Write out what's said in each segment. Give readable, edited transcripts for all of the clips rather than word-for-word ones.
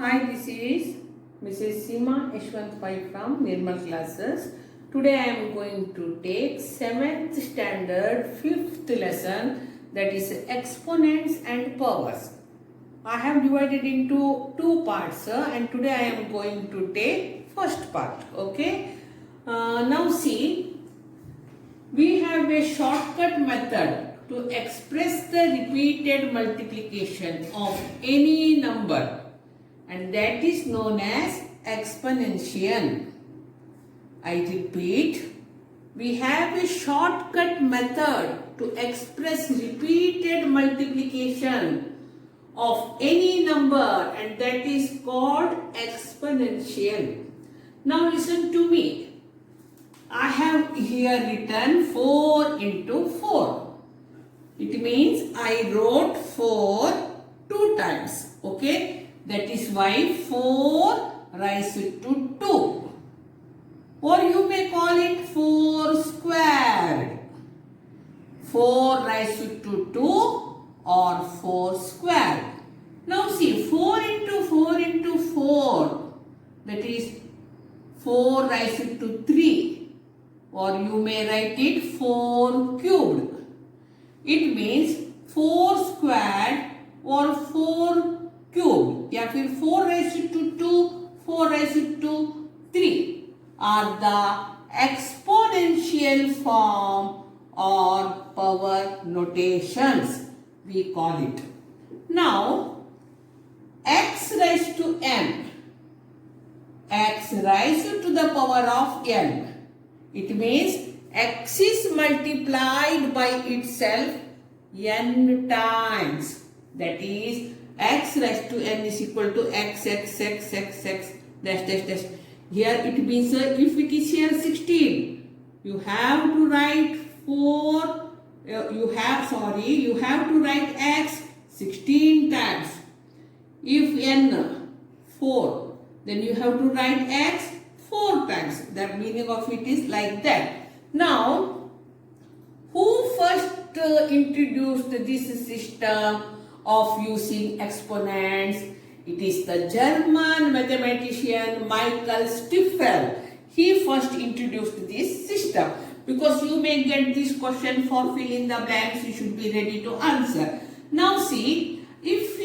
Hi, this is Mrs. Seema Yashwant Pai from Nirmal Classes. Today I am going to take 7th standard 5th lesson, that is exponents and powers. I have divided into two parts and today I am going to take first part. Okay. Now see, we have a shortcut method to express the repeated multiplication of any number, and that is known as exponential. I repeat, we have a shortcut method to express repeated multiplication of any number, and that is called exponential. Now listen to me. I have here written 4 into 4. It means I wrote 4 two times. Okay. That is why 4 raised to 2. Or you may call it 4 squared. 4 raised to 2 or 4 squared. Now see, 4 into 4 into 4. That is 4 raised to 3. Or you may write it 4 cubed. It means 4 squared or 4 cube या फिर 4 raised to 2, 4 raised to 3 are the exponential form or power notations, we call it. Now x raised to n, x raised to the power of n, it means x is multiplied by itself n times, that is x raised to n is equal to x dash dash dash. Here it means if it is here 16, you have to write 4, you have to write x 16 times. If n 4, then you have to write x 4 times. The meaning of it is like that. Now, who first introduced this system of using exponents? It is the German mathematician Michael Stiefel. He first introduced this system. Because you may get this question for fill in the blanks, you should be ready to answer. Now see, if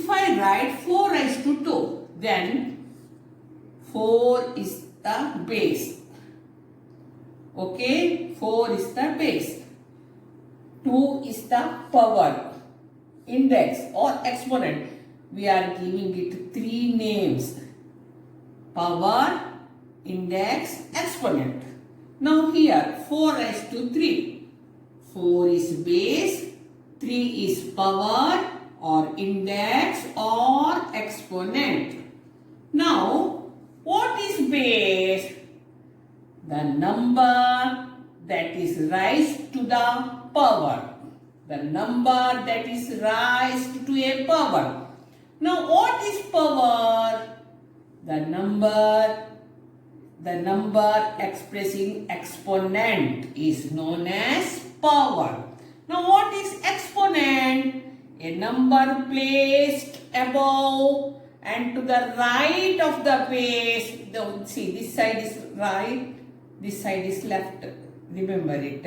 I write 4 raised to 2, then 4 is the base. Okay, 4 is the base. 2 is the power, index or exponent. We are giving it 3 names: power, index, exponent. Now here 4 raised to 3. 4 is base, 3 is power or index or exponent. Now what is base? The number that is raised to the power. The number that is raised to a power. Now what is power? The number expressing exponent is known as power. Now what is exponent? A number placed above and to the right of the base. See, this side is right, this side is left. Remember it.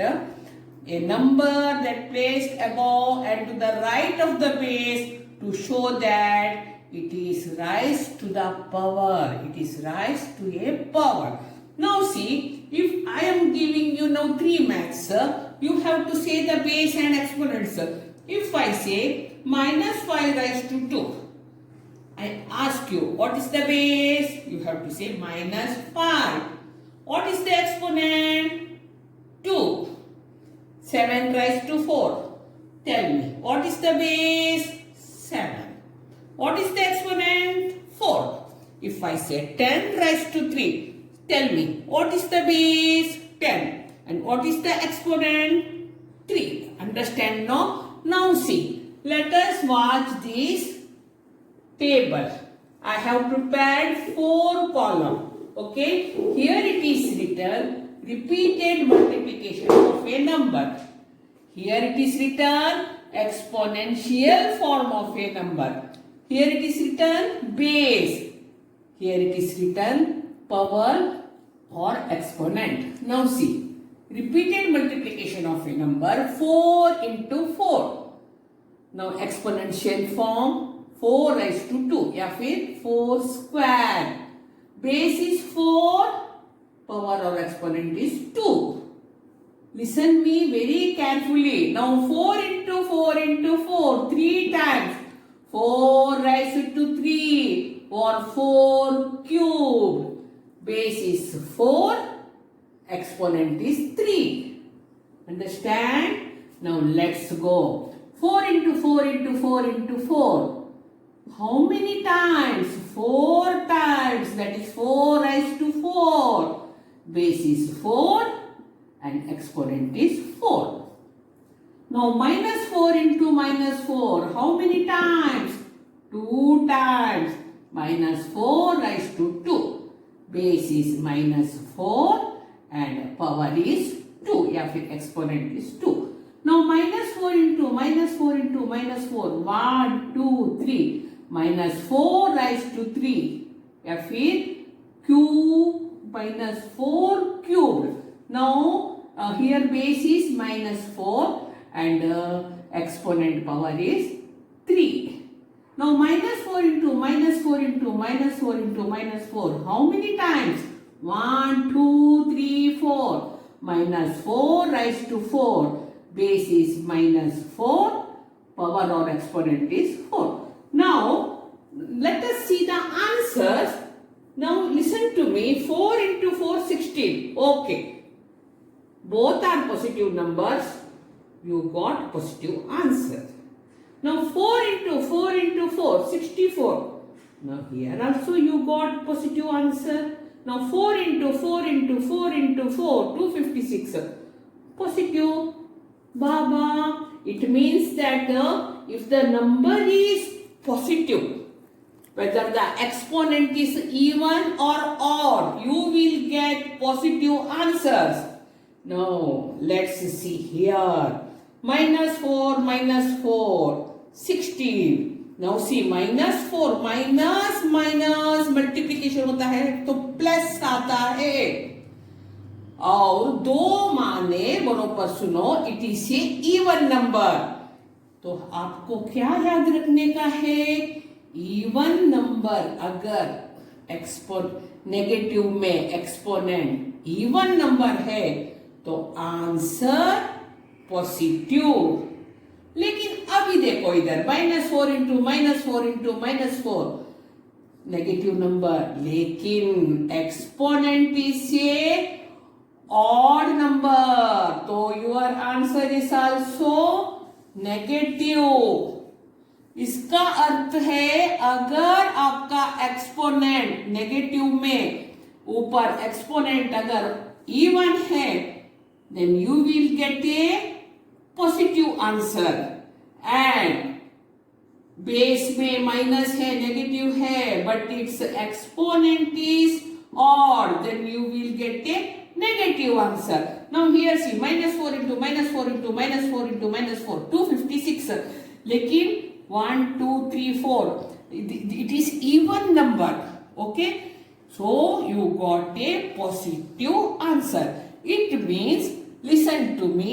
A number that placed above and to the right of the base to show that it is raised to the power. It is raised to a power. Now see, if I am giving you now 3 maths, you have to say the base and exponents. If I say minus 5 raised to 2, I ask you, what is the base? You have to say minus 5. What is the exponent? 2. 7 raised to 4. Tell me, what is the base? 7. What is the exponent? 4. If I say 10 raised to 3, tell me, what is the base? 10. And what is the exponent? 3. Understand now? Now see, let us watch this table. I have prepared 4 columns. Okay, here it is written repeated multiplication of a number. Here it is written exponential form of a number. Here it is written base. Here it is written power or exponent. Now see, repeated multiplication of a number 4 into 4. Now exponential form 4 raised to 2 या फिर 4 square. Base is 4, power or exponent is 2. Listen me very carefully. Now 4 into 4 into 4, 3 times. 4 raised to 3 or 4 cubed. Base is 4, exponent is 3. Understand? Now let's go. 4 into 4 into 4 into 4. How many times? 4 times. That is 4 raised to 4. Base is 4 and exponent is 4. Now minus 4 into minus 4. How many times? 2 times. Minus 4 raised to 2. Base is minus 4 and power is 2. या फिर exponent is 2. Now minus 4 into minus 4 into minus 4. 1, 2, 3. Minus 4 raised to 3. या फिर cube minus 4 cubed. Now here base is minus 4 and exponent power is 3. Now minus 4 into minus 4 into minus 4 into minus 4. How many times? 1, 2, 3, 4. Minus 4 raised to 4. Base is minus 4. Power or exponent is 4. Now let us see the answers. Now listen to me. 4 into 4, 16. Okay. Both are positive numbers. You got positive answer. Now 4 into 4 into 4, 64. Now here also you got positive answer. Now 4 into 4 into 4 into 4, 256. Positive. Baba. It means that if the number is positive, whether the exponent is even or odd, you will get positive answers. Now let's see here. Minus 4, minus 4. 16. Now see minus 4 minus minus multiplication होता है तो plus आता है और दो माने बरोबर सुनो it is a even number. तो आपको क्या याद रखने का है? इवन नंबर अगर नेगेटिव में एक्सपोनेंट इवन नंबर है तो आंसर पॉजिटिव. लेकिन अभी देखो इधर minus 4 into minus 4 into minus 4 negative number, लेकिन exponent is a odd number तो your answer is also negative. इसका अर्थ है अगर आपका एक्सपोनेंट नेगेटिव में ऊपर एक्सपोनेंट अगर इवन है then you will get a positive answer. And base में माइनस है नेगेटिव है but it's exponent is odd then you will get a negative answer. Now here see minus 4 into minus 4 into minus 4 into minus 4 256. लेकिन 1 2 3 4 it is even number. Okay, so you got a positive answer. It means listen to me,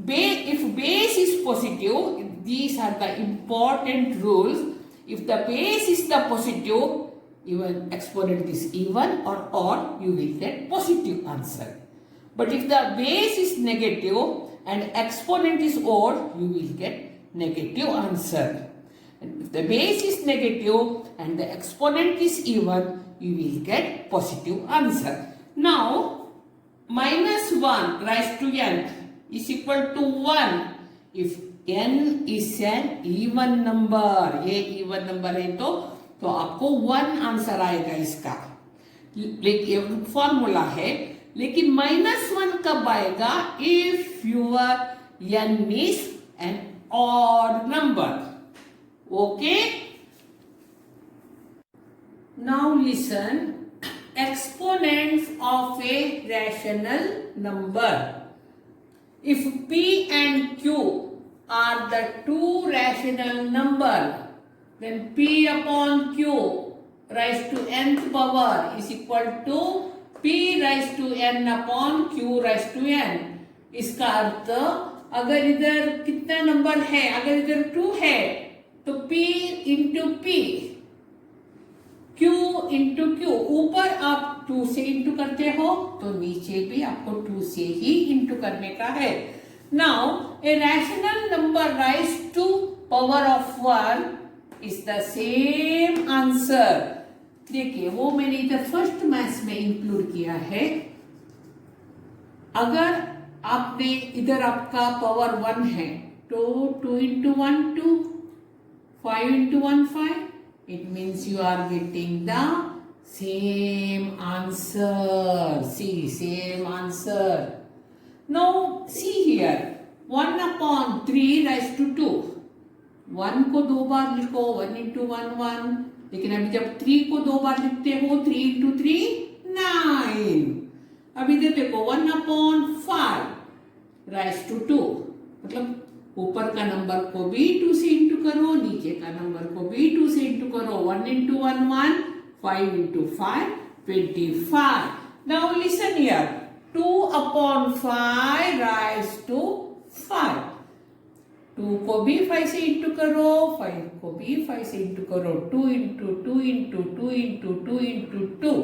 if base is positive, these are the important rules. If the base is the positive, even exponent is even or odd, you will get positive answer. But if the base is negative and exponent is odd, you will get negative answer. And if the base is negative and the exponent is even, you will get positive answer. Now, minus 1 raised to n is equal to 1 if n is an even number. ये even number है तो आपको 1 answer आएगा इसका. लेकिन formula है, लेकिन -1 कब आएगा? If your n is an odd number. Okay, now listen. Exponents of a rational number. If p and q are the two rational number, then p upon q raised to nth power is equal to p raised to n upon q raised to n. इसका अर्थ अगर इधर कितना number है, अगर इधर 2 है तो p into P, q into Q, ऊपर आप 2 से इंटू करते हो तो नीचे भी आपको 2 से ही इंटू करने का है. Now a rational number raise to power of 1 is the same answer. देखिए वो मैंने इधर फर्स्ट मैथ्स में इंक्लूड किया है. अगर आपने इधर आपका पावर 1 है तो 2 into 1 2, 5 into 1 5. It means you are getting the same answer. See, same answer. Now see here, 1 upon 3 raised to 2. 1 को 2 बार लिखो, 1 into 1 1. लेकिन अभी जब 3 को 2 बार लिखते हो 3 into 3 9. अभी देखो 1 upon 5 raised to 2. मतलब ऊपर का नंबर को भी 2 से इंटू करो, नीचे का नंबर को भी 2 से इंटू करो. 1 into 1 1, 5 into 5 25. Now listen here, 2 upon 5 raised to 5. 2 को भी 5 से इंटू करो, 5 को भी 5 से इंटू करो. 2 into 2 into 2 into 2 into 2,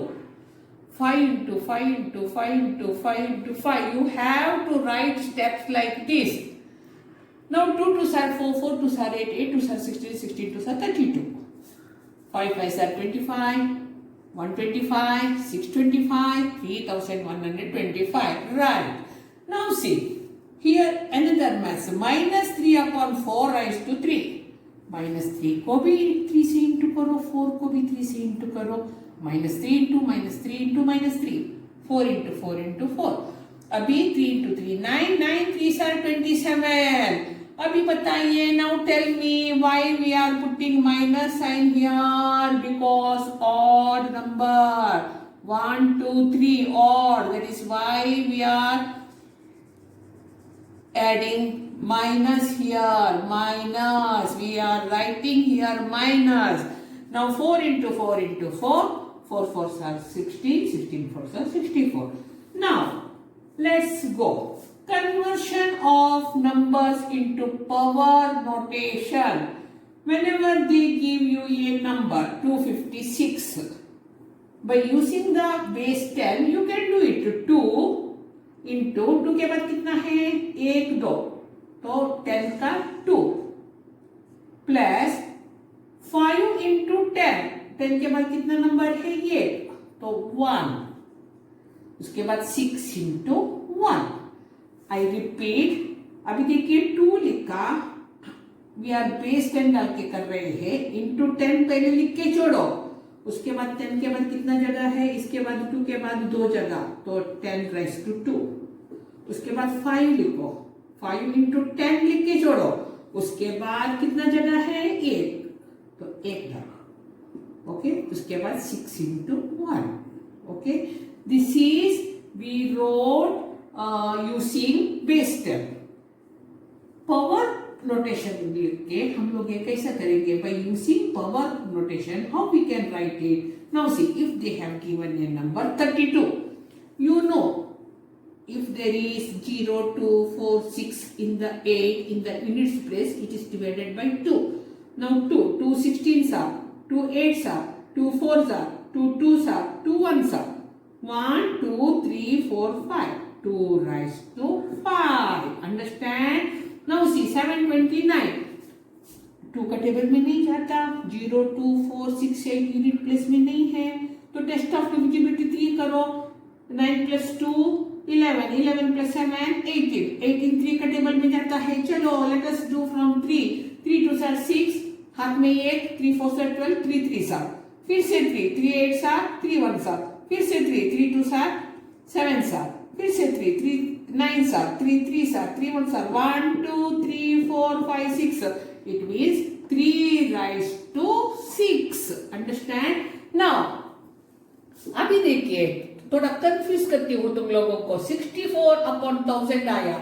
5 into 5 into 5 into 5 into 5. You have to write steps like this. Now 2 2s are 4, 4 2s are 8, 8 2s are 16, 16 2s are 32. 5 5s are 25, 125, 625, 3125. Right. Now see, here another math. Minus 3 upon 4 raised to 3. Minus 3 को भी 3 से into करो, 4 को भी 3 से into करो. Minus 3 into minus 3 into minus 3. 4 into 4 into 4. अभी 3 into 3 9, 9 3s are 27. अभी बताइए, now tell me why we are putting minus sign here? Because odd number, 1 2 3 odd, that is why we are adding minus here, minus, we are writing here minus. Now 4 into 4 into 4, 4 4s are 16, 16 4s are 64. Now let's go. Conversion of numbers into power notation. Whenever they give you a number 256, by using the base 10 you can do it. 2 into 2 के बाद कितना है 1 2, तो 10 का 2 plus 5 into 10, 10 के बाद कितना number है ये, तो 1. उसके बाद 6 into 1. आई रिपीट, अभी देखिए 2 लिखा, वी आर बेस 10 डाल के कर रहे हैं. इंटू 10 पहले लिख के जोड़ो, उसके बाद 10 के बाद कितना जगह है, इसके बाद 2 के बाद 2 जगह, तो 10 राइज टू 2. उसके बाद 5 लिखो, 5 इंटू 10 लिख के जोड़ो, उसके बाद कितना जगह है 1, तो 1 जगह. ओके, उसके बाद 6 into 1. Okay, this is we wrote using base 10. Power notation लिख के हम लोग ये कैसा करेंगे? By using power notation, how we can write it? Now see, if they have given a number 32, you know, if there is 0 2 4 6 in the 8 in the units place, it is divided by 2. Now 2 16s are, 2 8s are, 2 4s are, 2 2s are, 2 1s are. 1 2 3 4 5. 2 raised to 5. Understand? Now see 729. 2 का table में नहीं जाता, 0 2 4 6 8 unit place में नहीं है, तो test of divisibility 3 करो. 9 plus 2 11, 11 plus 7 18, 18 3 का टेबल में जाता है. चलो let us do from 3. 3 2s are 6, हाथ में 1, 3 4s are 12, 3 3s are, फिर से 3, 3 8s are, 3 1s are, फिर से 3, 3 2s are, 7s are, फिर से 3, 3 9s are, 3 3s are, 3 1s are, 1 2 3 4 5 6. It means 3 raised to 6. Understand? Now अभी देखिए, थोड़ा कंफ्यूज करती हूँ तुम लोगों को. 64 upon 1000 आया,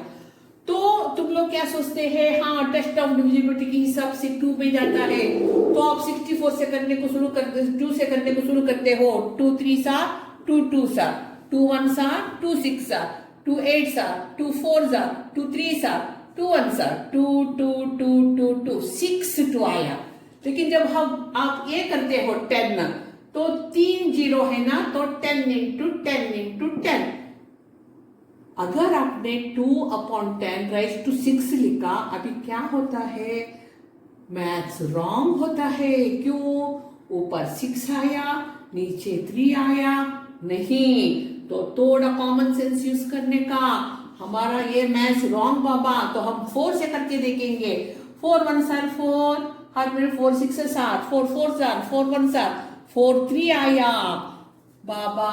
तो तुम लोग क्या सोचते हैं, हाँ टेस्ट ऑफ डिविजिबिलिटी के हिसाब से 2 में जाता है, तो आप 64 से करने को शुरू कर 2 से करने को शुरू करते हो। 2 3 सा 2 2 सा 2 1 सा 2 6 सा 2 8 सा 2 4 सा 2 3 सा 2 1 सा 2 2 2 2 2 6 2 आया। लेकिन जब हम आप ये करते हो 10 तो 3 जीरो है ना, तो 10 इंटू 10 इंटू 10। अगर आपने 2/10 राइज टू 6 लिखा, अभी क्या होता है, मैथ्स रॉन्ग होता है। क्यों? ऊपर 6 आया, नीचे 3 आया नहीं। तो थोड़ा कॉमन सेंस यूज करने का, हमारा ये मैथ्स रॉन्ग बाबा, तो हम 4 से करके देखेंगे। 4 1 सर 4, हाथ में 4 6 7, 4 4 सर 4 1 सर 4 3 आया बाबा,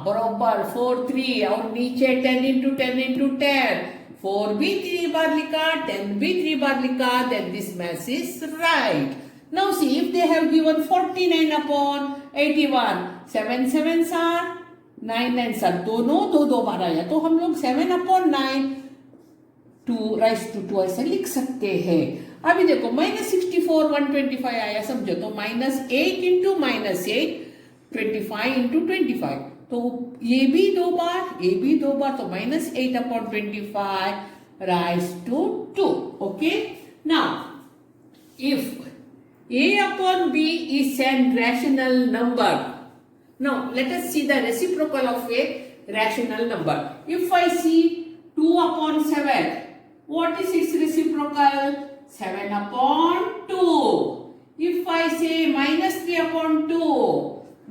बरोबर 4 3, और नीचे 10 इंटू 10 इंटू 10, 4 भी 3 बार लिखा, 10 भी 3 बार लिखा, then this math is right. Now see, if they have given 49/81, 7 7 are 9 9 sir, दोनों 2 बार आया, तो हम लोग 7/9 2 राइज टू 2 ऐसे लिख सकते हैं। अभी देखो -64 125 आया, समझो, तो -8 इंटू -8 25 इंटू 25, तो ये भी 2 बार, ये भी 2 बार, तो -8/25 raise to 2। Okay, now if a/b is an rational number, now let us see the reciprocal of a rational number. If I see 2/7, what is its reciprocal? 7/2. If I say -3/2,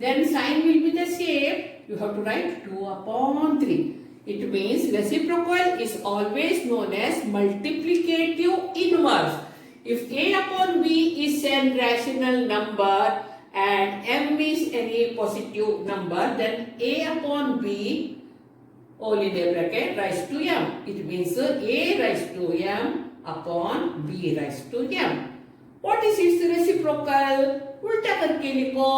then sign will be the same. You have to write 2/3. It means reciprocal is always known as multiplicative inverse. If a/b is a rational number and m is any positive number, then a/b all in a bracket raised to m. It means a raised to m upon b raised to m. What is its reciprocal? उल्टा करके लिखो,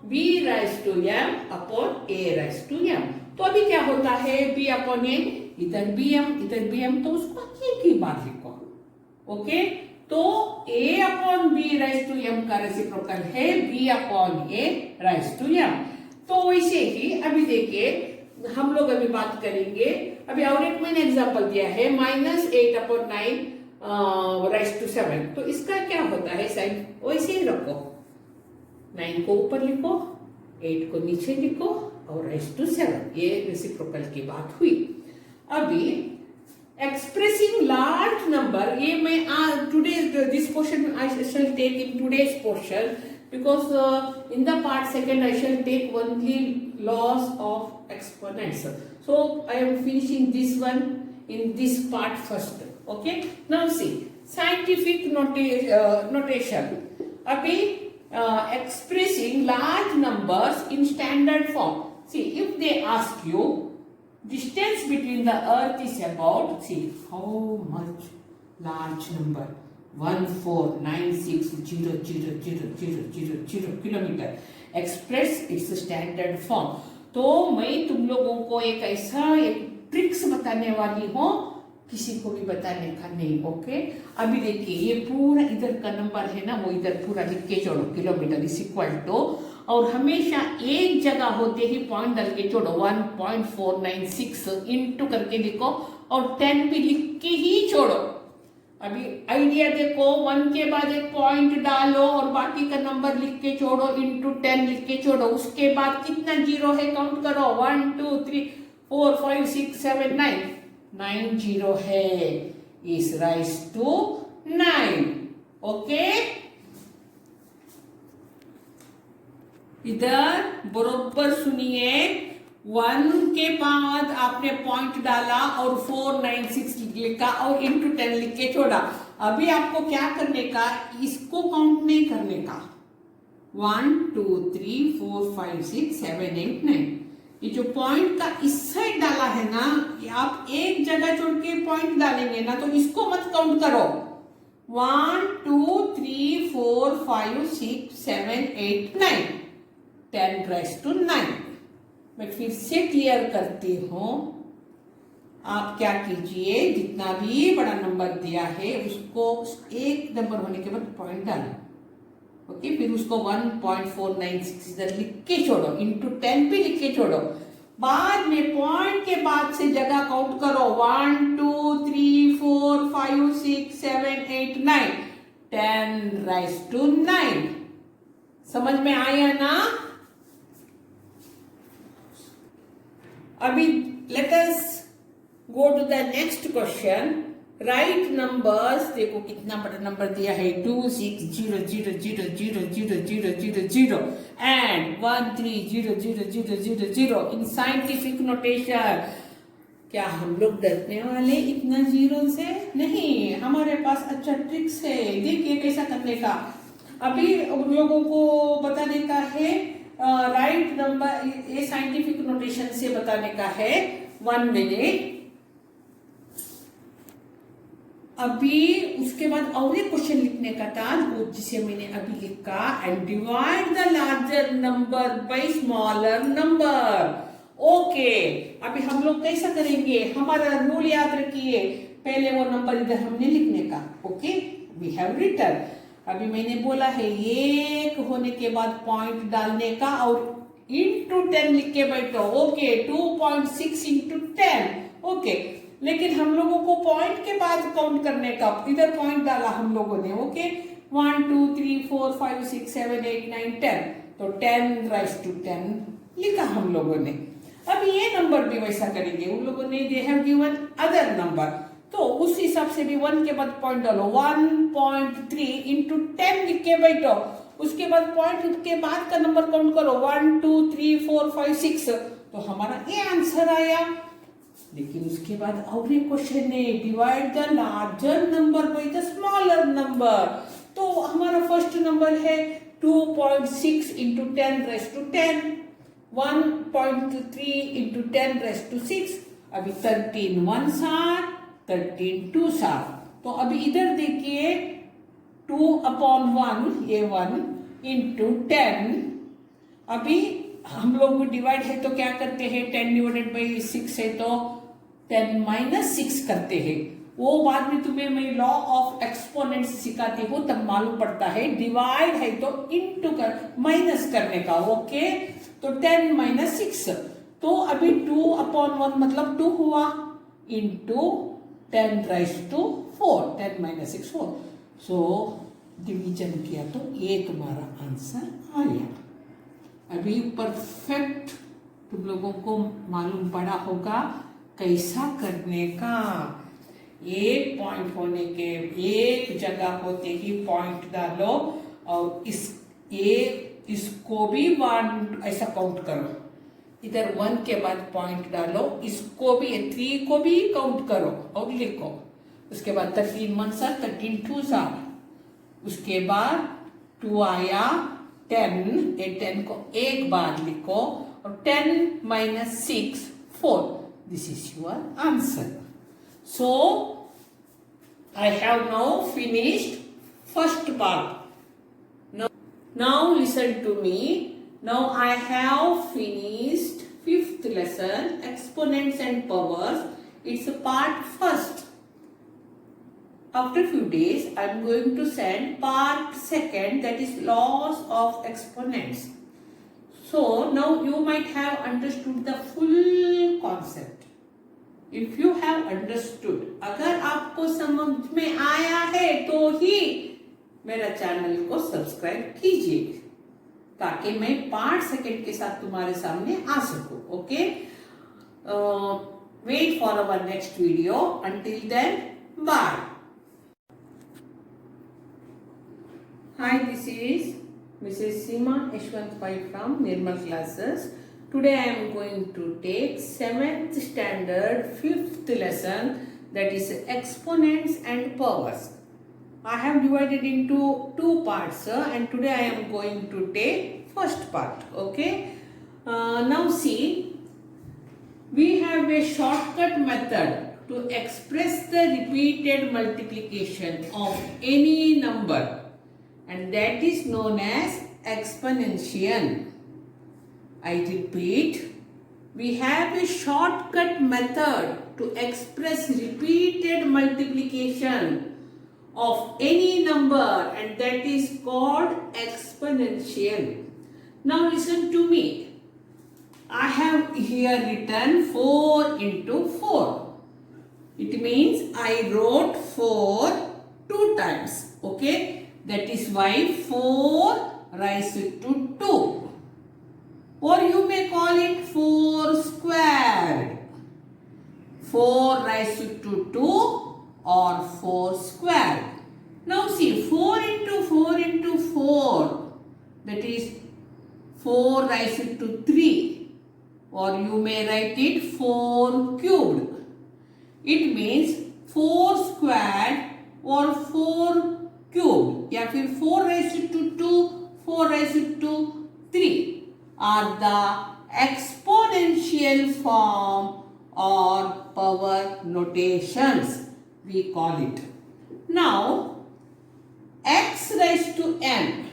b raise to m upon a raise to m। तो अभी क्या होता है, b upon a, इधर bm, तो उसको एक ही बार लिखो। ओके, तो a upon b raise to m का रेसिप्रोकल है b upon a raise to m। तो वैसे ही अभी देखिए, हम लोग अभी बात करेंगे, अभी और एक मैंने एग्जांपल दिया है -8/9 राइज टू 7। तो इसका क्या होता है, साइन वैसे ही रखो, 9 को ऊपर लिखो, 8 को नीचे लिखो और राइज टू 7। ये रेसिप्रोकल की बात हुई। अभी एक्सप्रेसिंग लार्ज नंबर, ये मैं today this portion I shall take in today's portion, because in the part second I shall take only laws of exponents. So I am finishing this one in this part first. Okay, now see scientific notation. Abhi expressing large numbers in standard form. See, if they ask you distance between the earth is about, see how much large number, 1496000000 kilometre, express it's standard form. तो मैं तुम लोगों को एक ऐसा एक tricks बताने वाली हूँ, किसी को भी बताने का नहीं। ओके, अभी देखिए, ये पूरा इधर का नंबर है ना, वो इधर पूरा लिख के जोड़ो, किलोमीटर इज इक्वल टू, और हमेशा एक जगह होते ही पॉइंट डाल के जोड़ो, 1.496 इंटू करके लिखो, और 10 भी लिख के ही छोड़ो। अभी आइडिया देखो, 1 के बाद एक पॉइंट डालो और बाकी का नंबर लिख के छोड़ो, इंटू 10 लिख के छोड़ो, उसके बाद कितना जीरो है काउंट करो, 1 2 3 4 5 6 7 9 जीरो है, इज राइज टू 9। ओके, इधर बरोबर सुनिए, 1 के बाद आपने पॉइंट डाला और 496 लिखा और इंटू 10 लिख के छोड़ा। अभी आपको क्या करने का, इसको काउंट नहीं करने का, 1 2 3 4 5 6 7 8 9, ये जो पॉइंट का इस साइड डाला है ना, ये आप एक जगह छोड़ के पॉइंट डालेंगे ना, तो इसको मत काउंट करो, 1 2 3 4 5 6 7 8 9, 10 राइज टू 9। मैं फिर से क्लियर करती हूं, आप क्या कीजिए, जितना भी बड़ा नंबर दिया है उसको एक नंबर होने के बाद पॉइंट डालो। ओके, फिर उसको 1.496 इधर लिख के छोड़ो, इंटू 10 भी लिख के छोड़ो। बाद में पॉइंट के बाद से जगह काउंट करो, 1 2 3 4 5 6 7 8 9, 10 राइज टू 9। समझ में आया ना? अभी let us go to the next question. Right numbers, देखो कितना बड़ा नंबर दिया है, 2 6 0 0 0 0 0 0 0 0 एंड 1 3 0 0 0 0 0 इन साइंटिफिक नोटेशन। क्या हम लोग डरने वाले इतना जीरो से? नहीं, हमारे पास अच्छा ट्रिक्स है, देखिए कैसा करने का। अभी उन लोगों को बताने का है राइट नंबर, ये साइंटिफिक नोटेशन से बताने का है। 1 मिनट। अभी उसके बाद और एक क्वेश्चन लिखने का था वो जिसे मैंने अभी लिखा, and divide the larger number bye smaller number. Okay, अभी हम लोग कैसा करेंगे, हमारा रूल याद रखिए, पहले वो नंबर इधर हमने लिखने का। Okay, we have written. अभी मैंने बोला है एक होने के बाद पॉइंट डालने का और इंटू 10 लिख के बैठो। Okay, 2.6 into 10। ओके, लेकिन हम लोगों को पॉइंट के बाद काउंट करने का, इधर पॉइंट डाला हम लोगों ने। ओके, 1 2 3 4 5 6 7 8 9 10, तो 10 राइज टू 10 लिखा हम लोगों ने। अब ये नंबर भी वैसा करेंगे, उन लोगों ने दे हैव गिवन अदर नंबर, तो उस हिसाब से भी 1 के बाद पॉइंट डालो, 1.3 इंटू 10 लिख के बैठो। उसके बाद पॉइंट के बाद का नंबर काउंट करो, 1 2 3 4 5 6, तो हमारा ये आंसर आया। लेकिन उसके बाद और एक क्वेश्चन है, divide the larger number by the smaller number. तो हमारा फर्स्ट नंबर है 2.6 into 10 raise to 10, 1.3 into 10 raise to 6। अभी 13 1 आर, 13 2 आर। तो अभी इधर देखिए 2/1, ये 1 इंटू 10। अभी हम लोग डिवाइड है तो क्या करते हैं, 10 डिवाइडेड बाई 6 है तो 10 माइनस 6 करते हैं। वो बाद में तुम्हें मैं लॉ ऑफ एक्सपोनेंट्स सिखाती हूँ, तब मालूम पड़ता है। डिवाइड है तो इंटू कर, माइनस करने का। ओके, तो 10 माइनस 6, तो अभी 2/1 मतलब 2 हुआ, into 10 raise to 4, 10 minus 6 4। So division किया तो एक हमारा आंसर आया। अभी परफेक्ट तुम लोगों को मालूम पड़ा होगा कैसा करने का। एक पॉइंट होने के, एक जगह होते ही पॉइंट डालो और इसको भी 1 ऐसा काउंट करो, इधर 1 के बाद पॉइंट डालो, इसको भी 3 को भी काउंट करो और लिखो। उसके बाद 13 1 आर, 13 2 आर, उसके बाद 2 आया, 10, ये 10 को एक बार लिखो और 10 minus 6 4। This is your answer. So I have now finished first part. Now listen to me. Now I have finished 5th lesson, exponents and powers. It's a part first. After few days, I am going to send part second, that is laws of exponents. So now you might have understood the full concept. If you have understood, अगर आपको समझ में आया है तो ही मेरा channel को subscribe कीजिए, ताकि मैं पार्ट सेकंड के साथ तुम्हारे सामने आ सकूं। Okay, wait for our next video. Until then, bye. Hi, this is Mrs. Seema Yashwant Pai from Nirmal Classes. Today I am going to take 7th standard 5th lesson, that is exponents and powers. I have divided into 2 parts and today I am going to take first part. Okay, now see, we have a shortcut method to express the repeated multiplication of any number, and that is known as exponential. I repeat, we have a shortcut method to express repeated multiplication of any number, and that is called exponential. Now listen to me. I have here written 4 into 4. It means I wrote 4 2 times. Okay. That is why 4 raised to 2. Or you may call it 4 squared. 4 raised to 2 or 4 squared. Now see, 4 into 4 into 4, that is 4 raised to 3, or you may write it 4 cubed. It means 4 squared or 4 cubed, या फिर 4 raised to 2, 4 raised to 3 are the exponential form or power notations, we call it. Now, x raised to n,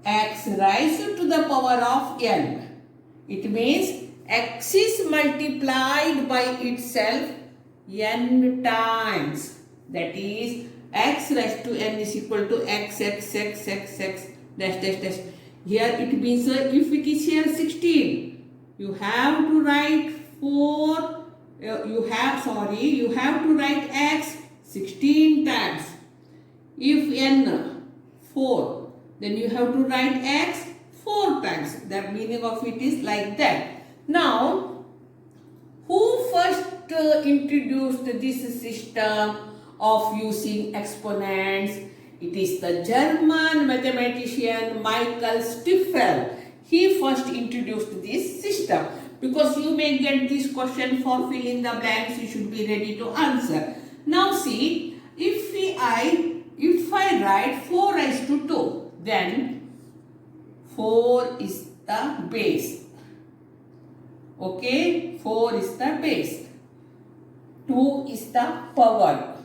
x raised to the power of n. It means x is multiplied by itself n times. That is, x raised to n is equal to x dash dash dash. Here it means if it is here 16, you have to write 4, you have to write x 16 times. If n 4, then you have to write x 4 times. The meaning of it is like that. Now, who first introduced this system of using exponents? It is the German mathematician Michael Stiefel. He first introduced this system. Because you may get this question for fill in the blanks, you should be ready to answer. Now see, if I write 4 raised to 2, then 4 is the base. Okay, 4 is the base. 2 is the power,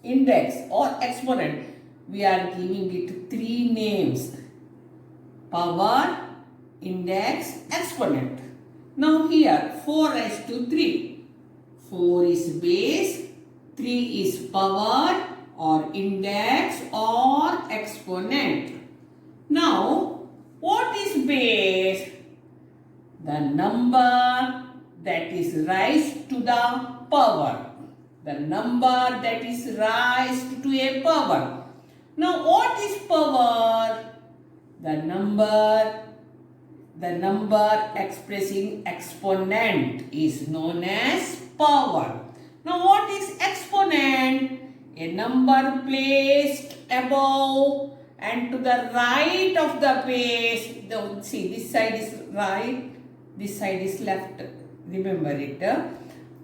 index or exponent. We are giving it 3 names: power, index, exponent. Now here 4 raised to 3. 4 is base, 3 is power or index or exponent. Now, what is base? The number that is raised to the power. The number that is raised to a power. Now, what is power? The number expressing exponent is known as power. Now, what is exponent? A number placed above and to the right of the base. See, this side is right, this side is left. Remember it.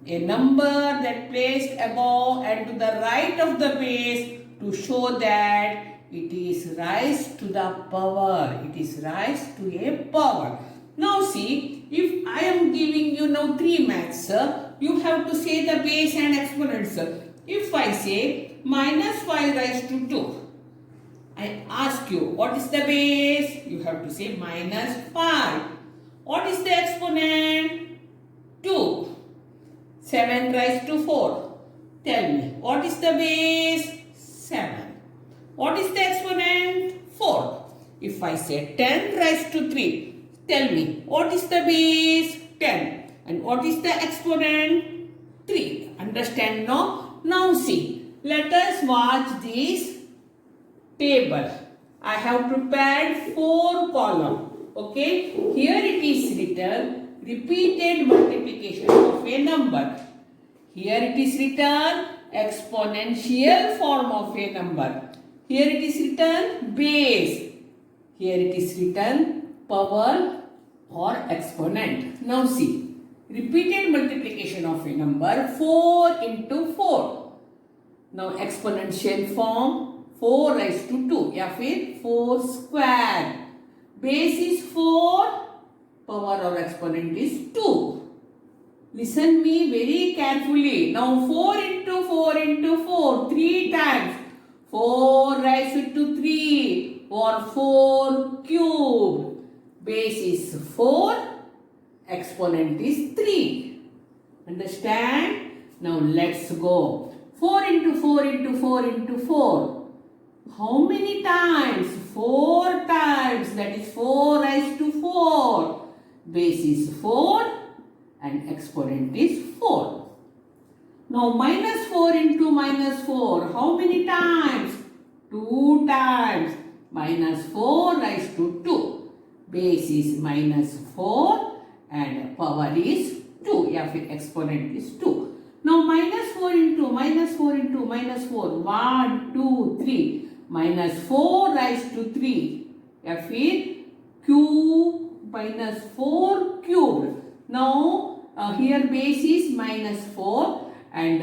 A number that placed above and to the right of the base to show that it is raised to the power. It is raised to a power. Now see, if I am giving you now 3 maths, you have to say the base and exponents. If I say minus 5 raised to 2, I ask you, what is the base? You have to say minus 5. What is the exponent? 2. 7 raised to 4. Tell me, what is the base? 7. What is the exponent? 4. If I say 10 raised to 3, tell me, what is the base? 10. And what is the exponent? 3. Understand now? Now see, let us watch this table. I have prepared 4 columns. Okay. Here it is written repeated multiplication of a number. Here it is written exponential form of a number. Here it is written base. Here it is written power or exponent. Now see, repeated multiplication of a number 4 into 4. Now exponential form 4 raised to 2 या फिर 4 square. Base is 4, power or exponent is 2. Listen me very carefully. Now 4 into 4 into 4, 3 times. 4 raised to 3 or 4 cubed. Base is 4, exponent is 3. Understand? Now let's go. 4 into 4 into 4 into 4. How many times? 4 times. That is 4 raised to 4. Base is 4 and exponent is 4. Now minus 4 into minus 4. How many times? 2 times. Minus 4 raised to 2. Base is minus 4 and power is 2. या फिर exponent is 2. Now minus 4 into minus 4 into minus 4. 1, 2, 3. Minus 4 raised to 3. या फिर cube minus 4 cubed. Now here base is minus 4 and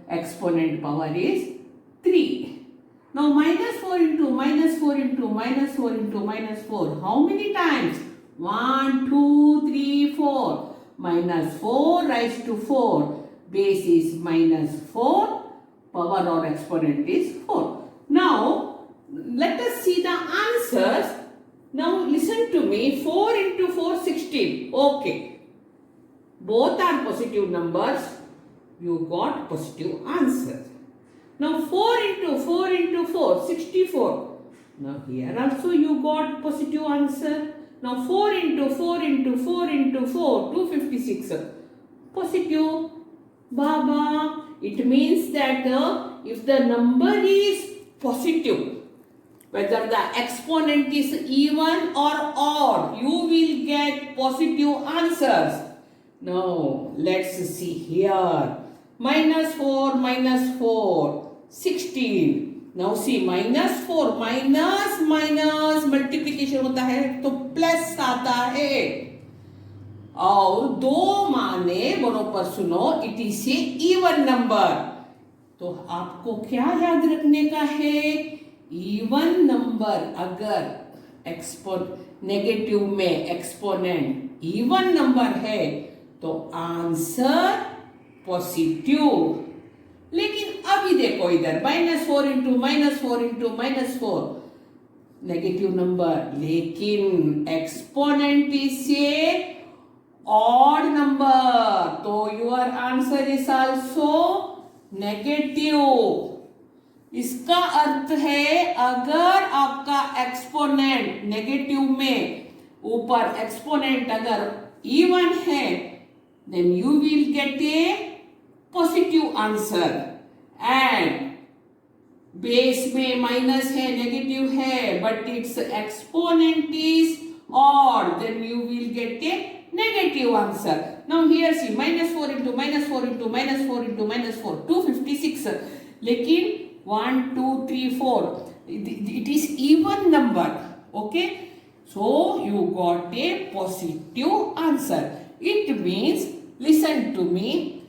exponent power is 3. Now minus 4 into minus 4 into minus 4 into minus 4. How many times? 1, 2, 3, 4. Minus 4 raised to 4. Base is minus 4. Power or exponent is 4. Now let us see the answers. Now listen to me. 4 into 4, 16. Okay. Both are positive numbers. You got positive answer. Now 4 into 4 into 4, 64. Now here also you got positive answer. Now 4 into 4 into 4 into 4, 256. Positive. Baba. It means that if the number is positive, whether the exponent is even or odd, you will get positive answers. Now let's see here. Minus 4, 16. Now see minus 4, minus multiplication होता है तो plus आता है और दो माने बरोबर सुनो it is a even number. तो आपको क्या याद रखने का है? इवन नंबर अगर नेगेटिव में एक्सपोनेंट इवन नंबर है तो आंसर पॉजिटिव. लेकिन अभी देखो इधर minus 4 into minus 4 into minus 4 negative number, लेकिन exponent is a odd number तो your answer is also negative. इसका अर्थ है अगर आपका एक्सपोनेंट नेगेटिव में ऊपर एक्सपोनेंट अगर इवन है then you will get a positive answer. And base में माइनस है नेगेटिव है but its exponent is odd, then you will get a negative answer. Now here see minus 4 into minus 4 into minus 4 into minus 4, 256. लेकिन 1, 2, 3, 4 it is even number. Okay, so you got a positive answer. It means, listen to me,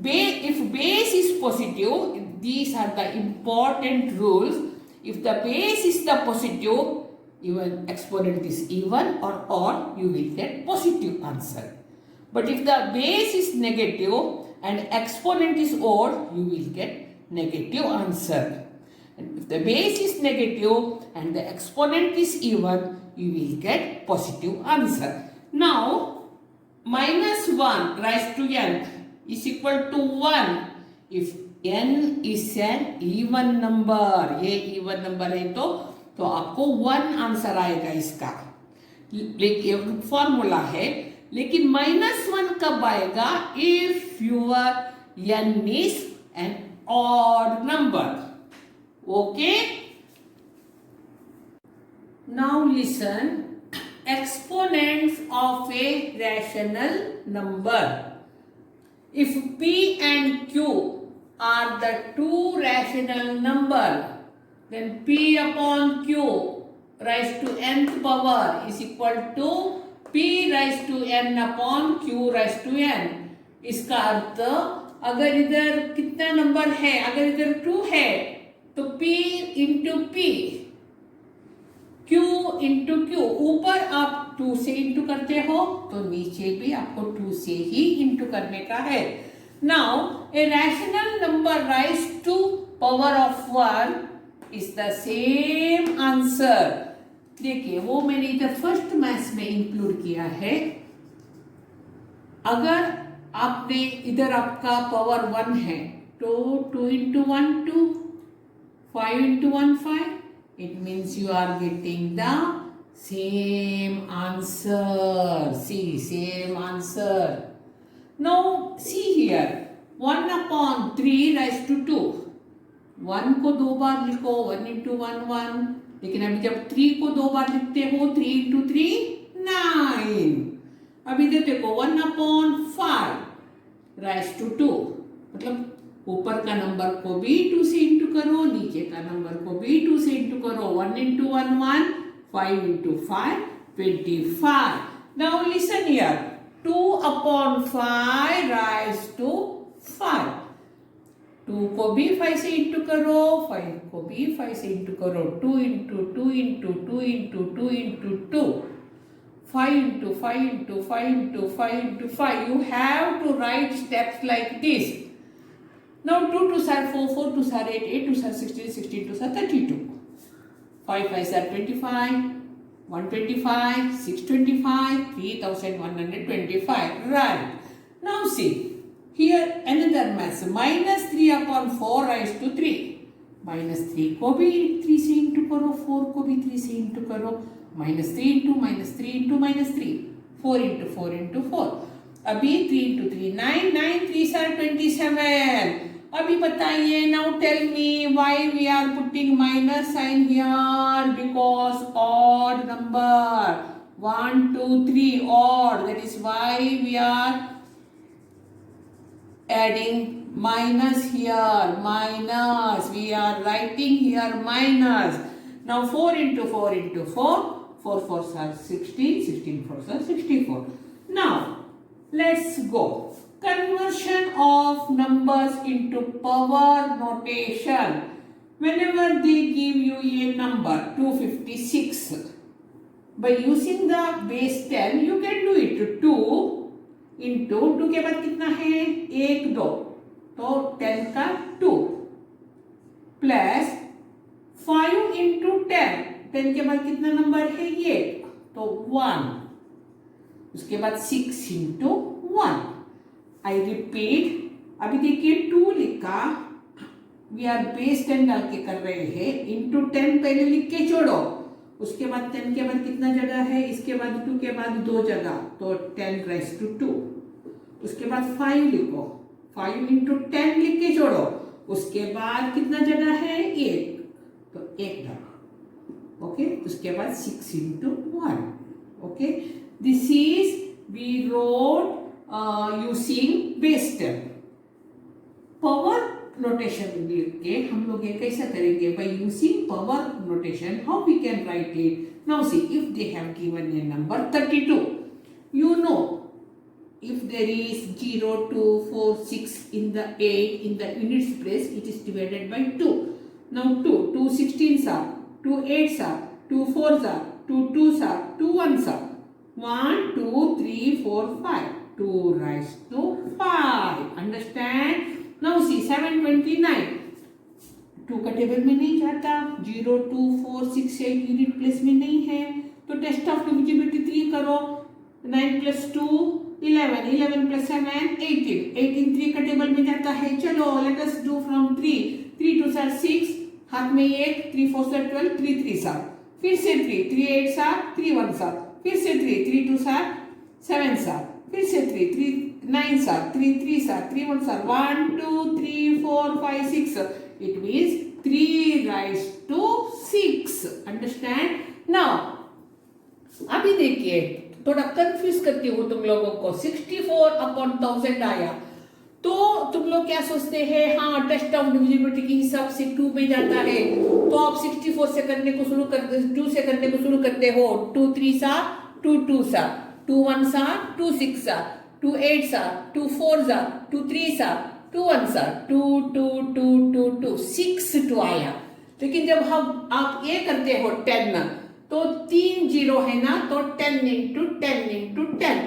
if base is positive, these are the important rules. If the base is the positive, even exponent is even or odd, you will get positive answer. But if the base is negative and exponent is odd, you will get negative answer. And if the base is negative and the exponent is even, you will get positive answer. Now minus 1 raised to n is equal to 1 if n is an even number. ये even number है तो आपको 1 answer आएगा इसका. लेकिन formula है, लेकिन minus 1 कब आएगा? If your n is an odd number. Okay, now listen. Exponents of a rational number. If p and q are the two rational number, then p upon q raised to nth power is equal to p raised to n upon q raised to n. इसका अर्थ अगर इधर कितना number है, अगर इधर 2 है तो p into p, Q into Q. ऊपर आप 2 से इंटू करते हो तो नीचे भी आपको 2 से ही इंटू करने का है. Now a rational number raise to power of 1 is the same answer. देखिए वो मैंने इधर फर्स्ट मैथ्स में इंक्लूड किया है. अगर आपने इधर आपका पावर 1 है तो 2 into 1 2, 5 into 1 5. It means you are getting the same answer. See, same answer. Now see here, 1 upon 3 raised to 2. 1 को 2 बार लिखो, 1 into 1 1. लेकिन अभी जब 3 को 2 बार लिखते हो, 3 into 3 9. अब इधर देखो, 1 upon 5 raised to 2. मतलब ऊपर का नंबर को भी 2 से इंटू करो, नीचे का नंबर को भी 2 से इंटू करो. 1 into 1 1, 5 into 5 25. Now listen here, 2 upon 5 raised to 5. 2 को भी 5 से इंटू करो, 5 को भी 5 से इंटू करो. 2 into 2 into 2 into 2 into 2. 5 into 5 into 5 into 5 into 5. You have to write steps like this. Now 2 2s are 4, 4 2s are 8, 8 2s are 16, 16 2s are 32. 5 5s are 25, 125, 625, 3125. Right. Now see, here another mass. Minus 3 upon 4 raised to 3. Minus 3 को भी 3 से into करो, 4 को भी 3 से into करो. Minus 3 into minus 3 into minus 3. 4 into 4 into 4. अभी 3 into 3 9, 9 3s are 27. अभी बताइए, now tell me why we are putting minus sign here? Because odd number. 1 2 3 odd. That is why we are adding minus here. Minus. We are writing here minus. Now 4 into 4 into 4. 4 4s are 16, 16 4s are 64. Now let's go. Conversion of numbers into power notation. Whenever they give you a number 256, by using the base 10 you can do it. 2 into 2 के बाद कितना है, 1 2, तो 10 का 2 plus 5 into 10. 10 के बाद कितना number है ये, तो 1. उसके बाद 6 into 1. आई रिपीट, अभी देखिए 2 लिखा, वी आर बेस 10 डाल के कर रहे हैं. इंटू 10 पहले लिख के जोड़ो, उसके बाद 10 के बाद कितना जगह है, इसके बाद 2 के बाद 2 जगह, तो 10 raised to 2. उसके बाद 5 लिखो, 5 into 10 लिख के जोड़ो, उसके बाद कितना जगह है, 1, तो 1 डालो. ओके, उसके बाद 6 into 1. Okay, this is we wrote using base 10. Power notation लिख के हम लोग ये कैसा करेंगे, by using power notation how we can write it. Now see, if they have given a number 32, you know if there is 0 2 4 6 in the 8 in the units place, it is divided by 2. Now 2 16s are, 2 8s are, 2 4s are, 2 2s are, 2 1s are. 1 2 3 4 5. 2 raised to 5. Understand? Now see 729. 2 का table में नहीं जाता, 0 2 4 6 8 unit place में नहीं है, तो test of divisibility 3 करो. 9 plus 2 11, 11 plus 7 18. 18 3 का टेबल में जाता है. चलो let us do from 3. 3 2 are 6, हाथ में 1, 3 4 are 12, 3 3 are, फिर से 3 3 8 are, 3 1 are, फिर से 3 3 2 are, 7 are, फिर से 3 3 9 are, 3 3 are, 3 1 are. 1 2 3 4 5 6. It means 3 raised to 6. Understand? Now अभी देखिए, थोड़ा कंफ्यूज करती हूँ तुम लोगों को. 64 upon 1000 आया, तो तुम लोग क्या सोचते हैं, हाँ टेस्ट ऑफ डिविजिबिलिटी के हिसाब से 2 में जाता है, तो आप 64 से करने को शुरू कर 2 से करने को शुरू करते हो. 2 3s are, 2 2s are, 2 1s are, 2 6s are, 2 8s are, 2 4s are, 2 3s are, 2 1s are, 2 2 2 2 2 6 2 आया. लेकिन जब हम आप ये करते हो 10, तो 3 0 है ना, तो 10 into 10 into 10.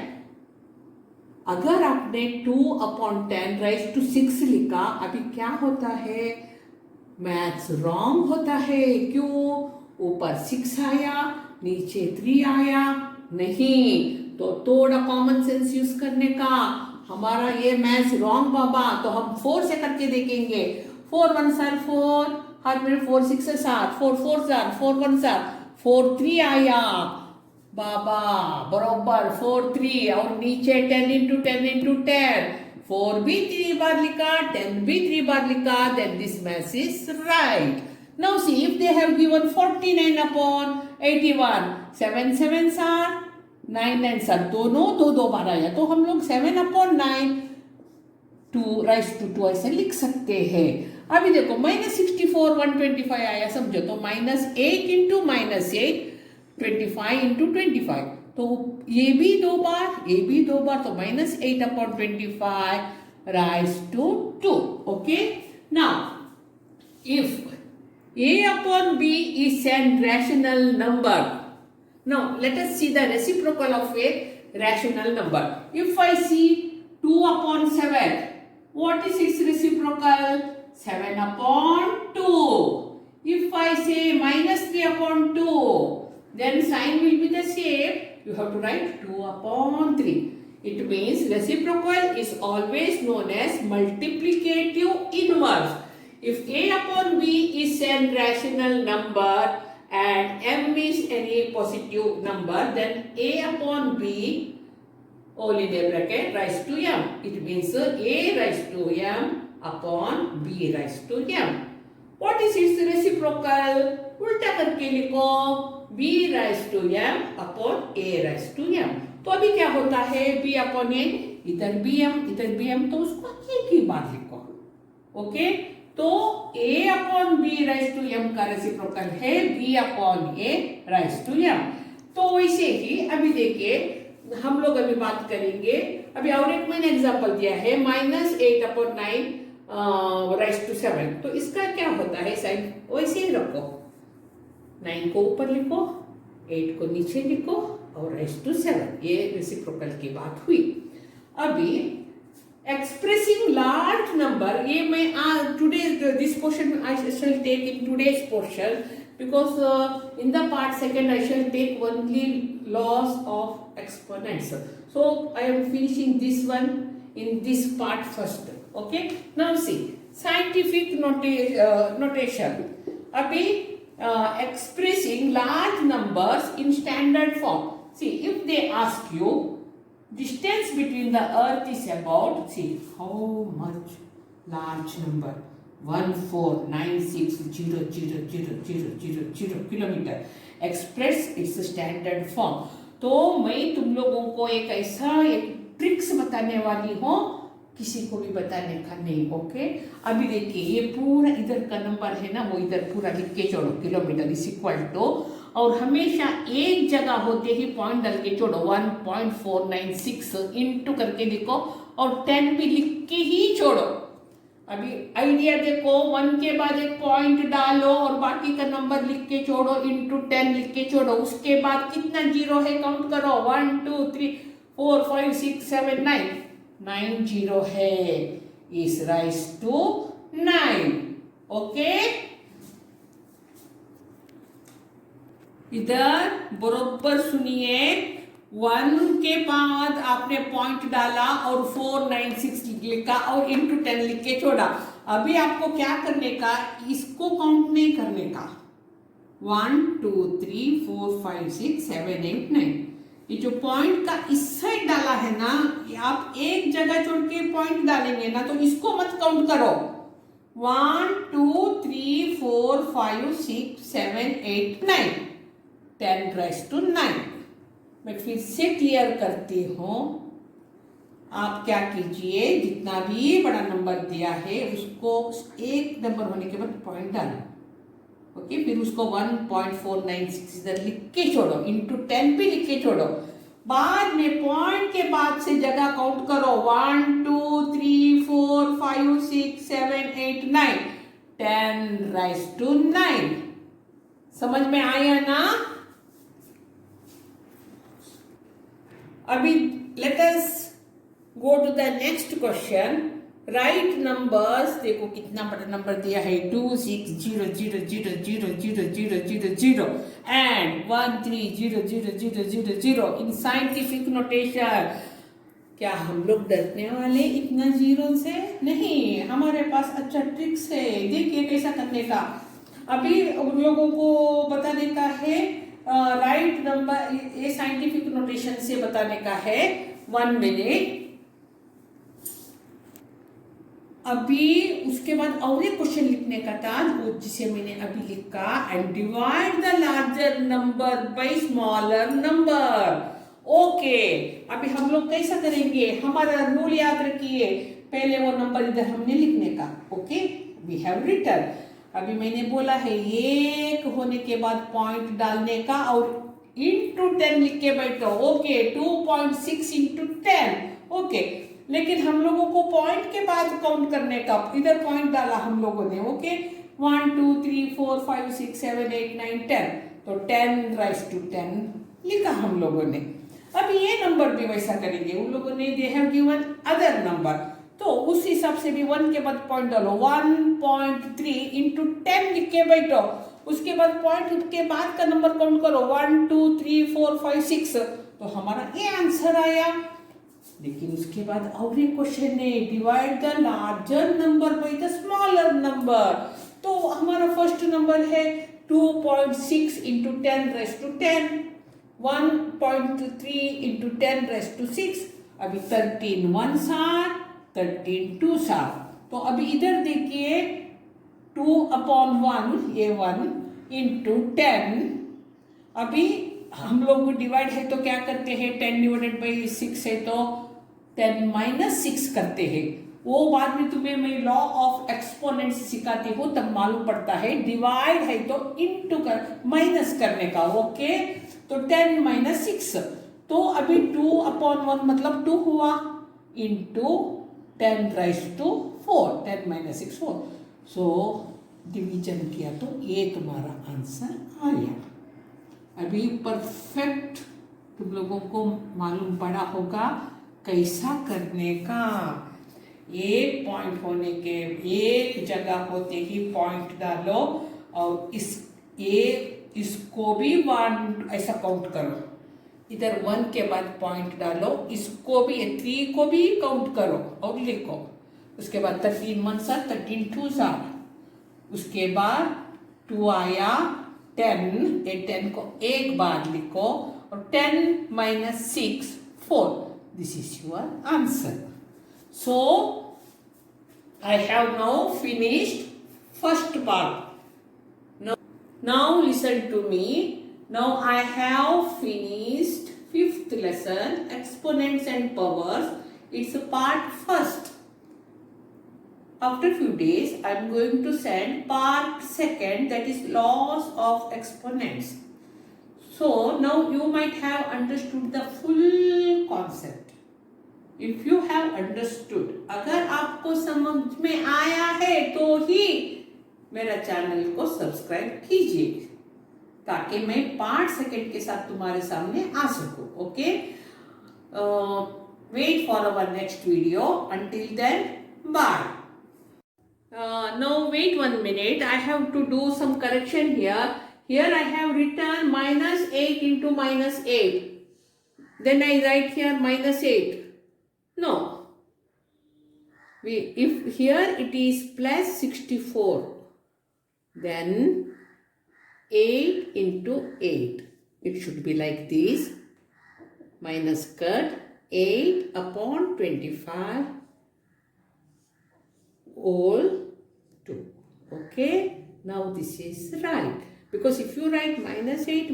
अगर आपने 2 upon 10 raised to 6 लिखा, अभी क्या होता है, मैथ्स रॉन्ग होता है. क्यों? ऊपर 6 आया, नीचे 3 आया, नहीं। तो थोड़ा कॉमन सेंस यूज करने का। हमारा ये मैथ्स रॉन्ग बाबा, तो हम 4 से करके देखेंगे। 4 1 4 4, हाथ में 4 6 7, 4 4 4, 4 1 4, 4 3 आया बाबा, बरोबर 4 3, और नीचे 10 इंटू 10 इंटू 10, 4 भी 3 बार लिखा, 10 भी 3 बार लिखा, then this math is right. Now see, if they have given 49 upon 81, 7 7s are 9 9s are, दोनों दो बार आया, तो हम लोग 7 upon 9 2 राइज टू 2 ऐसे लिख सकते हैं। अभी देखो -64 125 आया, समझो, तो -8 इंटू -8 25 इंटू 25, तो ये भी 2 बार, ये भी 2 बार, तो -8 upon 25 raise to 2. Okay, now if a upon b is an rational number, now let us see the reciprocal of a rational number. If I see 2 upon 7, what is its reciprocal? 7 upon 2. If I say -3 upon 2, then sign will be the same. You have to write 2 upon 3. It means reciprocal is always known as multiplicative inverse. If a upon b is a rational number and m is any positive number, then a upon b all in a bracket raised to m. It means a raised to m upon b raised to m. What is its reciprocal? उल्टा करके लिखो, b raised to m upon a raised to m. तो अभी क्या होता है, b upon a, इधर b m, तो उसको एक ही बार लिखो. ओके, तो a upon b raised to m का रेसिप्रोकल है b upon a raised to m. तो वैसे ही अभी देखिए, हम लोग अभी बात करेंगे, अभी और एक मैंने एग्जांपल दिया है -8 upon 9 raised to 7. तो इसका क्या होता है, साइन वैसे ही रखो, 9 को ऊपर लिखो, 8 को नीचे लिखो और raised to 7. ये रेसिप्रोकल की बात हुई. अभी expressing large number, ये मैं today this portion I shall take in today's portion, because in the part second I shall take only laws of exponents. So I am finishing this one in this part first. Okay, now see scientific notation. अभी expressing large numbers in standard form. See, if they ask you distance between the earth is about, see how much large number, 149600000 kilometre, express it's standard form. तो मैं तुम लोगों को एक ऐसा एक tricks बताने वाली हूँ, किसी को भी बताने का नहीं. ओके, अभी देखिए, ये पूरा इधर का नंबर है ना, वो इधर पूरा लिख के छोड़ो, किलोमीटर इज इक्वल टू, और हमेशा एक जगह होते ही पॉइंट डाल के छोड़ो, 1.496 इंटू करके लिखो, और 10 भी लिख के ही छोड़ो. अभी आइडिया देखो, 1 के बाद एक पॉइंट डालो और बाकी का नंबर लिख के छोड़ो, इंटू 10 लिख के छोड़ो, उसके बाद कितना जीरो है काउंट करो, 1 2 3 4 5 6 7 9 जीरो है, इज राइज टू 9. ओके, इधर बरोबर सुनिए, 1 के बाद आपने पॉइंट डाला और 496 लिखा और इंटू 10 लिख के छोड़ा. अभी आपको क्या करने का, इसको काउंट नहीं करने का, 1 2 3 4 5 6 7 8 9. ये जो पॉइंट का इस साइड डाला है ना, आप एक जगह छोड़ के पॉइंट डालेंगे ना, तो इसको मत काउंट करो. 1 2 3 4 5 6 7 8 9 10 raised to 9. मैं फिर से क्लियर करती हूँ. आप क्या कीजिए, जितना भी बड़ा नंबर दिया है उसको एक नंबर होने के बाद पॉइंट डालो. ओके, फिर उसको 1.496 इधर लिख के छोड़ो, इंटू 10 भी लिख के छोड़ो. बाद में पॉइंट के बाद से जगह काउंट करो, 1 2 3 4 5 6 7 8 9 10 raised to 9. समझ में आया ना? अभी let us go to the next question. Right numbers, देखो कितना बड़ा नंबर दिया है 2 6 0 0 0 0 0 0 0 0 एंड 1 3 0 0 0 0 0 इन साइंटिफिक नोटेशन। क्या हम लोग डरने वाले इतना जीरो से? नहीं, हमारे पास अच्छा ट्रिक्स है, देखिए कैसा करने का। अभी उन लोगों को बताने का है राइट नंबर, ये साइंटिफिक नोटेशन से बताने का है 1 मिनट। अभी उसके बाद और एक क्वेश्चन लिखने का था वो जिसे मैंने अभी लिखा, and divide the larger number bye smaller number. Okay, अभी हम लोग कैसा करेंगे, हमारा रूल याद रखिए, पहले वो नंबर इधर हमने लिखने का। Okay, we have written. अभी मैंने बोला है एक होने के बाद पॉइंट डालने का और इंटू 10 लिख के बैठो। Okay, 2.6 into 10। ओके, लेकिन हम लोगों को पॉइंट के बाद काउंट करने का, इधर पॉइंट डाला हम लोगों ने। ओके, 1 2 3 4 5 6 7 8 9 10, तो 10 राइज टू 10 लिखा हम लोगों ने। अब ये नंबर भी वैसा करेंगे, उन लोगों ने दे हैव गिवन अदर नंबर, तो उस हिसाब से भी 1 के बाद पॉइंट डालो। 1.3 इंटू 10 लिख के बैठो, उसके बाद पॉइंट के बाद का नंबर काउंट करो 1 2 3 4 5 6, तो हमारा ये आंसर आया। लेकिन उसके बाद और एक क्वेश्चन है, divide the larger number by the smaller number. तो हमारा फर्स्ट नंबर है 2.6 into 10 raise to 10, 1.3 into 10 raise to 6, अभी 13 1 7 13 2 7। तो अभी इधर देखिए 2/1, ये 1 इंटू 10। अभी हम लोग डिवाइड है तो क्या करते हैं, 10 डिवाइडेड बाई 6 है तो 10 माइनस 6 करते हैं। वो बाद में तुम्हें मैं लॉ ऑफ एक्सपोनेंट्स सिखाती हूँ, तब मालूम पड़ता है। डिवाइड है तो इंटू कर माइनस करने का। ओके, तो 10 माइनस 6, तो अभी 2/1 मतलब 2 हुआ, into 10 raise to 4, 10 minus 6 4। So division किया तो ये तुम्हारा आंसर आया। अभी परफेक्ट तुम लोगों को मालूम पड़ा होगा कैसा करने का। एक पॉइंट होने के एक जगह होते ही पॉइंट डालो और इसको भी 1 ऐसा काउंट करो, इधर 1 के बाद पॉइंट डालो, इसको भी 3 को भी काउंट करो और लिखो। उसके बाद 13 1 7 13 2 7, उसके बाद 2 आया 10, ये 10 को एक बार लिखो और 10 minus 6 4, this is your answer. So I have now finished first part. Now listen to me. Now I have finished 5th lesson, exponents and powers. It's a part first. After few days, I am going to send part second, that is laws of exponents. So now you might have understood the full concept. If you have understood, अगर आपको समझ में आया है तो ही मेरा channel को subscribe कीजिए, ताकि मैं पार्ट सेकंड के साथ तुम्हारे सामने आ सकूं। Okay, wait for our next video. Until then, bye. Now wait 1 minute, I have to do some correction here. Here I have written minus 8 into minus 8. Then I write here minus 8. No. If here it is plus 64, then 8 into 8. It should be like this. Minus cut 8 upon 25 all 2. Okay. Now this is right. Because if you write minus 8,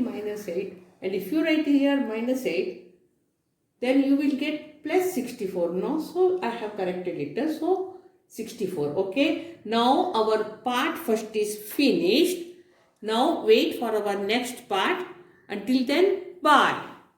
and if you write here minus 8, then you will get plus 64. No, so I have corrected it. So 64. Okay. Now our part first is finished. Now wait for our next part. Until then, bye.